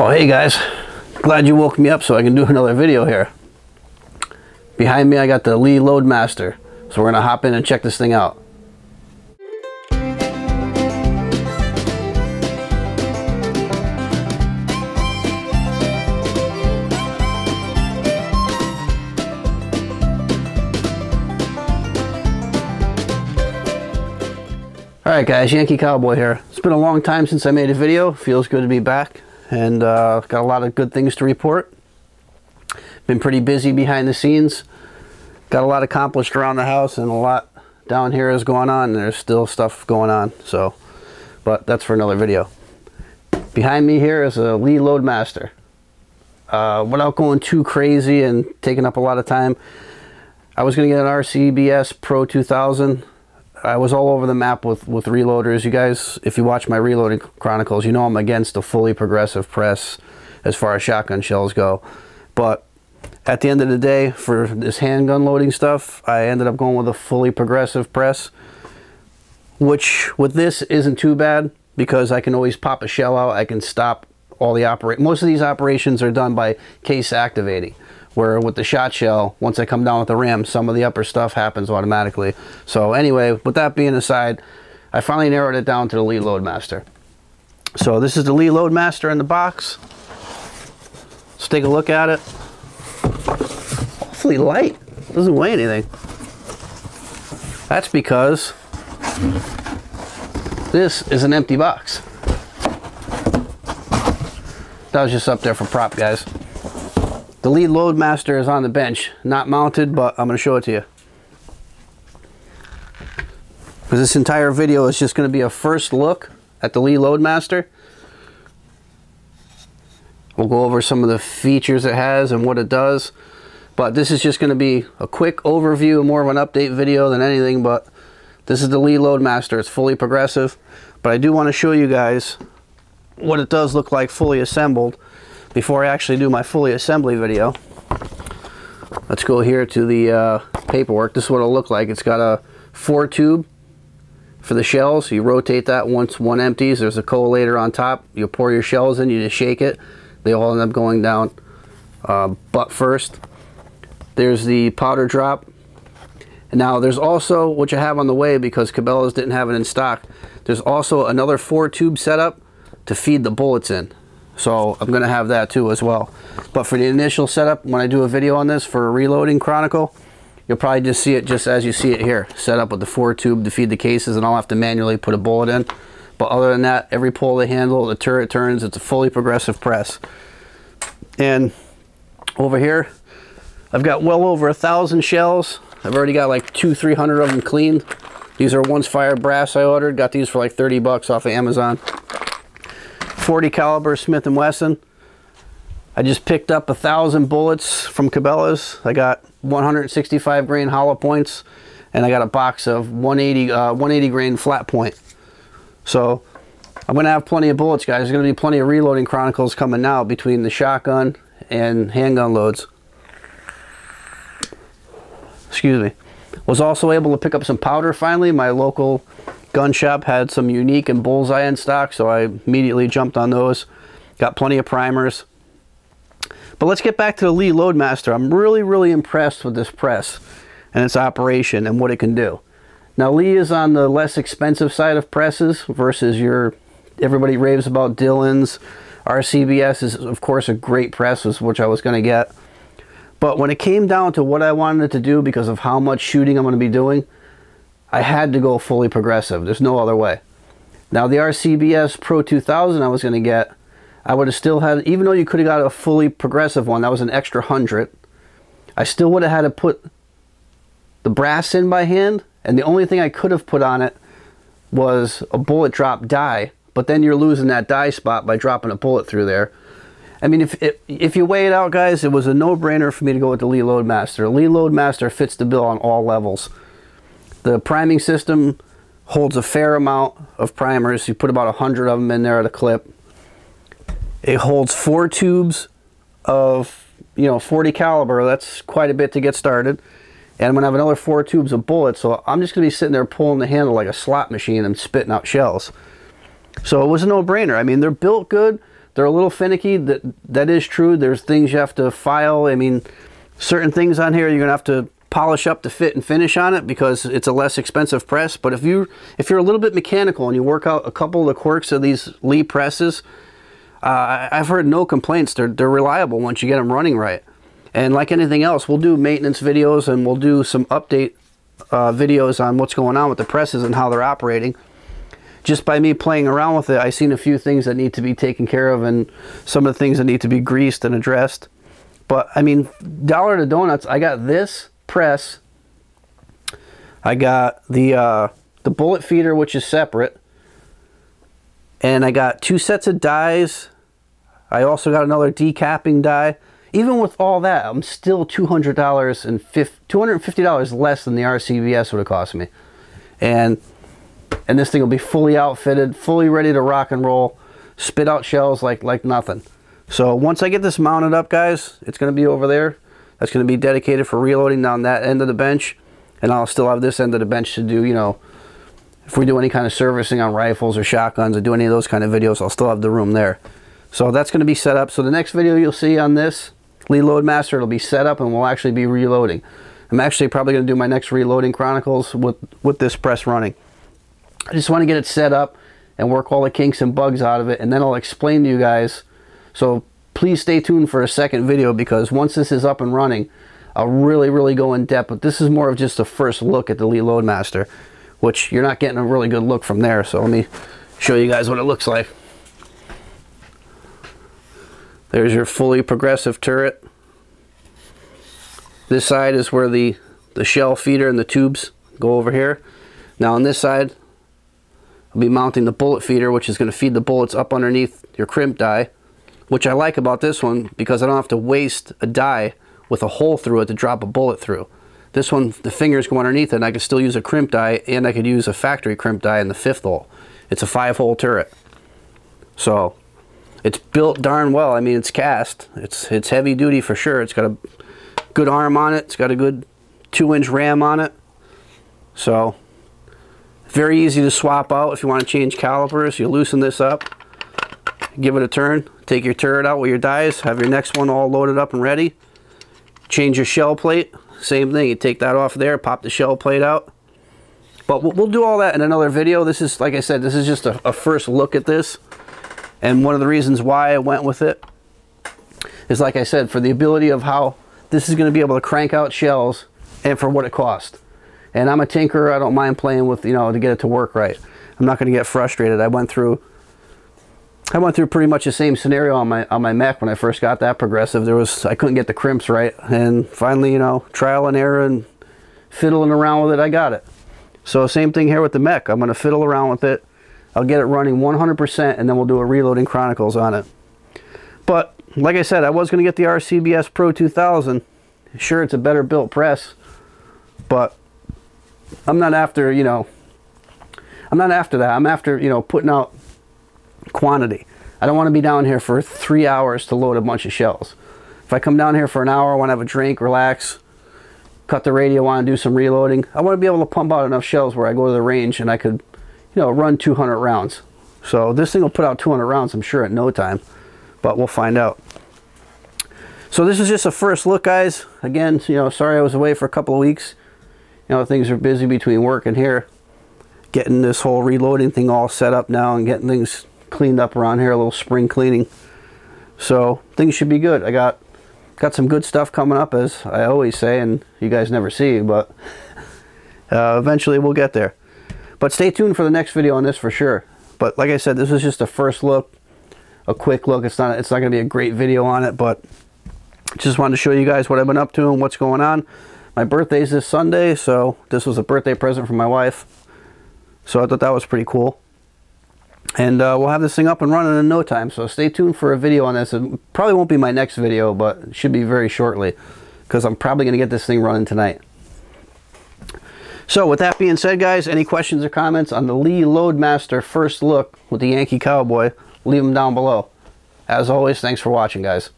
Oh, hey guys, glad you woke me up so I can do another video here. Behind me I got the Lee Loadmaster, so we're gonna hop in and check this thing out. Alright guys, Yankee Cowboy here. It's been a long time since I made a video. Feels good to be back, and got a lot of good things to report. Been pretty busy behind the scenes. Got a lot accomplished around the house, and a lot down here is going on. There's still stuff going on, so, but that's for another video. Behind me here is a Lee Loadmaster. Without going too crazy and taking up a lot of time, I was going to get an RCBS Pro 2000. I was all over the map with reloaders. You guys, if you watch my reloading chronicles, you know I'm against a fully progressive press as far as shotgun shells go. But at the end of the day, for this handgun loading stuff, I ended up going with a fully progressive press, which with this isn't too bad because I can always pop a shell out. I can stop all the most of these operations are done by case activating, where with the shot shell, once I come down with the ram, some of the upper stuff happens automatically. So anyway, with that being aside, I finally narrowed it down to the Lee Loadmaster. So this is the Lee Loadmaster in the box. Let's take a look at it. Awfully light, doesn't weigh anything. That's because this is an empty box. That was just up there for prop, guys. The Lee Loadmaster is on the bench, not mounted, but I'm going to show it to you. Because this entire video is just going to be a first look at the Lee Loadmaster. We'll go over some of the features it has and what it does. But this is just going to be a quick overview, more of an update video than anything. But this is the Lee Loadmaster. It's fully progressive. But I do want to show you guys what it does look like fully assembled before I actually do my fully assembly video. Let's go here to the paperwork. This is what it'll look like. It's got a 4-tube for the shells. You rotate that once one empties. There's a collator on top. You pour your shells in, you just shake it. They all end up going down butt first. There's the powder drop. And now there's also, which I have on the way because Cabela's didn't have it in stock, there's also another 4-tube setup to feed the bullets in. So I'm going to have that too as well. But for the initial setup, when I do a video on this for a reloading chronicle, you'll probably just see it just as you see it here, set up with the 4-tube to feed the cases, and I'll have to manually put a bullet in. But other than that, every pull of the handle, the turret turns. It's a fully progressive press. And over here, I've got well over 1,000 shells. I've already got like 200-300 of them cleaned. These are once fired brass I ordered. Got these for like 30 bucks off of Amazon. 40 caliber Smith & Wesson. I just picked up 1,000 bullets from Cabela's. I got 165 grain hollow points, and I got a box of 180 grain flat point. So I'm gonna have plenty of bullets, guys. There's gonna be plenty of reloading chronicles coming now between the shotgun and handgun loads. Excuse me. Was also able to pick up some powder finally. My local gun shop had some Unique and Bullseye in stock, so I immediately jumped on those. Got plenty of primers. But let's get back to the Lee Loadmaster. I'm really impressed with this press and its operation and what it can do. Now Lee is on the less expensive side of presses versus your, everybody raves about Dillon's. RCBS is of course a great press, which I was going to get. But when it came down to what I wanted it to do because of how much shooting I'm going to be doing, I had to go fully progressive. There's no other way. Now the RCBS Pro 2000 I was going to get, I would have still had, even though you could have got a fully progressive one, that was an extra 100. I still would have had to put the brass in by hand, and the only thing I could have put on it was a bullet drop die, but then you're losing that die spot by dropping a bullet through there. I mean, if you weigh it out, guys, it was a no-brainer for me to go with the Lee Loadmaster. Lee Loadmaster fits the bill on all levels. The priming system holds a fair amount of primers. You put about 100 of them in there at a clip. It holds 4 tubes of, 40 caliber. That's quite a bit to get started. And I'm going to have another 4 tubes of bullets. So I'm just going to be sitting there pulling the handle like a slot machine and spitting out shells. So it was a no-brainer. I mean, they're built good. they're a little finicky. That is true. There's things you have to file. I mean, certain things on here you're gonna have to polish up to fit and finish on it because it's a less expensive press. But if you're a little bit mechanical and you work out a couple of the quirks of these Lee presses, I've heard no complaints. They're reliable once you get them running right. And like anything else, we'll do maintenance videos and we'll do some update videos on what's going on with the presses and how they're operating. Just by me playing around with it, I've seen a few things that need to be taken care of and some of the things that need to be greased and addressed. But I mean, dollar to donuts, I got this press, I got the bullet feeder, which is separate, and I got 2 sets of dies. I also got another decapping die. Even with all that, I'm still $250 less than the RCBS would have cost me. And this thing will be fully outfitted, fully ready to rock and roll, spit out shells like nothing. So once I get this mounted up, guys, it's going to be over there. That's going to be dedicated for reloading down that end of the bench. And I'll still have this end of the bench to do, you know, if we do any kind of servicing on rifles or shotguns or do any of those kind of videos, I'll still have the room there. So that's going to be set up. So the next video you'll see on this Lee Loadmaster, it'll be set up and we'll actually be reloading. I'm actually probably going to do my next reloading chronicles with this press running. I just want to get it set up and work all the kinks and bugs out of it, and then I'll explain to you guys. So please stay tuned for a second video, because once this is up and running, I'll really go in depth. But this is more of just a first look at the Lee Loadmaster, which you're not getting a really good look from there. So let me show you guys what it looks like. There's your fully progressive turret. This side is where the shell feeder and the tubes go over here. Now on this side, I'll be mounting the bullet feeder, which is going to feed the bullets up underneath your crimp die, which I like about this one because I don't have to waste a die with a hole through it to drop a bullet through. This one, the fingers go underneath it, and I can still use a crimp die, and I could use a factory crimp die in the 5th hole. It's a 5-hole turret. So it's built darn well. I mean, it's cast. It's heavy duty for sure. It's got a good arm on it. It's got a good 2-inch ram on it. So very easy to swap out if you want to change calibers. You loosen this up, give it a turn, take your turret out with your dies, have your next one all loaded up and ready. Change your shell plate. Same thing. You take that off there, pop the shell plate out. But we'll do all that in another video. This is, like I said, this is just a first look at this. And one of the reasons why I went with it is, like I said, for the ability of how this is going to be able to crank out shells and for what it cost. And I'm a tinkerer. I don't mind playing with, you know, to get it to work right. I'm not going to get frustrated. I went through pretty much the same scenario on my mech when I first got that progressive. I couldn't get the crimps right, and finally, you know, trial and error and fiddling around with it, I got it. So same thing here with the mech. I'm going to fiddle around with it. I'll get it running 100%, and then we'll do a reloading chronicles on it. But like I said, I was going to get the RCBS Pro 2000. Sure, it's a better built press, but I'm not after, you know, I'm not after that. I'm after, you know, putting out quantity. I don't want to be down here for 3 hours to load a bunch of shells. If I come down here for an hour, I want to have a drink, relax, cut the radio on, do some reloading. I want to be able to pump out enough shells where I go to the range and I could, you know, run 200 rounds. So this thing will put out 200 rounds, I'm sure, at no time, but we'll find out. So this is just a first look, guys. Again, you know, sorry I was away for a couple of weeks. You know, things are busy between work and here. Getting this whole reloading thing all set up now and getting things cleaned up around here, a little spring cleaning. So things should be good. I got some good stuff coming up, as I always say, and you guys never see, but eventually we'll get there. But stay tuned for the next video on this for sure. But like I said, this is just a first look, a quick look. It's not going to be a great video on it, but just wanted to show you guys what I've been up to and what's going on. My birthday's this Sunday, so this was a birthday present from my wife. So I thought that was pretty cool. And we'll have this thing up and running in no time, so stay tuned for a video on this. It probably won't be my next video, but it should be very shortly, because I'm probably going to get this thing running tonight. So with that being said, guys, any questions or comments on the Lee Loadmaster first look with the Yankee Cowboy, leave them down below. As always, thanks for watching, guys.